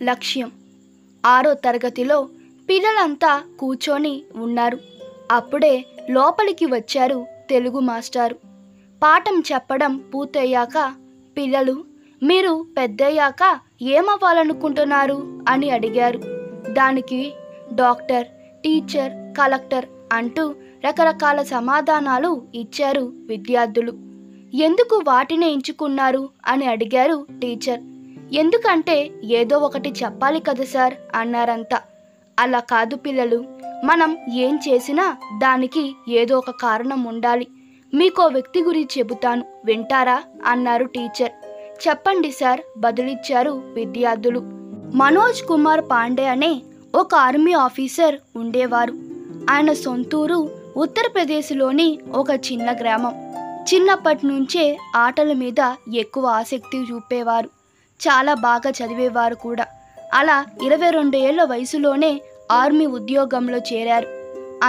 లక్ష్యం. 6వ తరగతిలో పిల్లలంతా కూర్చొని ఉన్నారు. అప్పుడే లోపలికి వచ్చారు తెలుగు మాస్టారు. పాఠం చెప్పడం పూర్తయ్యాక, పిల్లలు, మీరు పెద్దయ్యాక ఏమవ్వాలనుకుంటున్నారు అని అడిగారు. దానికి డాక్టర్, టీచర్, కలెక్టర్ అంటూ రకరకాల సమాధానాలు ఇచ్చారు విద్యార్థులు. ఎందుకు వాటిని ఎంచుకున్నారు అని అడిగారు టీచర్. ఎందుకంటే ఏదో ఒకటి చెప్పాలి కదా సార్ అన్నారంతా. అలా కాదు పిల్లలు, మనం ఏం చేసినా దానికి ఏదో ఒక కారణం ఉండాలి. మీకో వ్యక్తి గురించి చెబుతాను, వింటారా అన్నారు టీచర్. చెప్పండి సార్ బదులిచ్చారు విద్యార్థులు. మనోజ్ కుమార్ పాండే అనే ఒక ఆర్మీ ఆఫీసర్ ఉండేవారు. ఆయన సొంతూరు ఉత్తరప్రదేశ్లోని ఒక చిన్న గ్రామం. చిన్నప్పటి నుంచే ఆటల మీద ఎక్కువ ఆసక్తి చూపేవారు. చాలా బాగా చదివేవారు కూడా. అలా 22 ఏళ్ల వయసులోనే ఆర్మీ ఉద్యోగంలో చేరారు.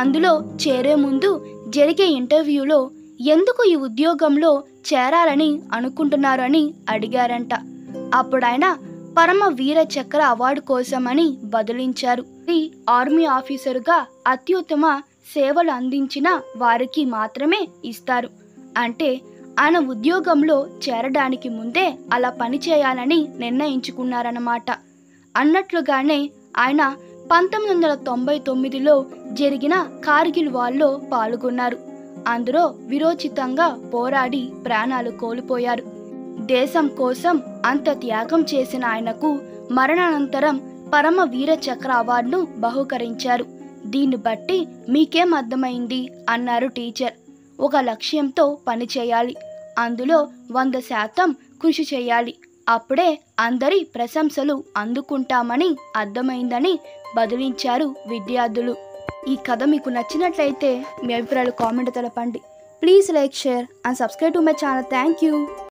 అందులో చేరే ముందు జరిగే ఇంటర్వ్యూలో ఎందుకు ఈ ఉద్యోగంలో చేరాలని అనుకుంటున్నారని అడిగారంట. అప్పుడు ఆయన పరమ వీర చక్ర అవార్డు కోసమని బదులించారు. ఈ ఆర్మీ ఆఫీసర్గా అత్యుత్తమ సేవలు అందించిన వారికి మాత్రమే ఇస్తారు. అంటే ఆయన ఉద్యోగంలో చేరడానికి ముందే అలా పని చేయాలని నిర్ణయించుకున్నారన్నమాట. అన్నట్లుగానే ఆయన 1999లో జరిగిన కార్గిల్ వార్లో పాల్గొన్నారు. అందులో విరోచితంగా పోరాడి ప్రాణాలు కోల్పోయారు. దేశం కోసం అంత త్యాగం చేసిన ఆయనకు మరణానంతరం పరమ వీర చక్ర అవార్డును బహుకరించారు. దీన్ని బట్టి మీకేం అర్థమైంది అన్నారు టీచర్. ఒక లక్ష్యంతో పనిచేయాలి, అందులో 100% కృషి చేయాలి. అప్పుడే అందరి ప్రశంసలు అందుకుంటామని అర్థమైందని బదిలించారు విద్యార్థులు. ఈ కథ మీకు నచ్చినట్లయితే మీ అభిప్రాయాలు కామెంట్ తెలపండి. Please like, share and subscribe to my channel. Thank you.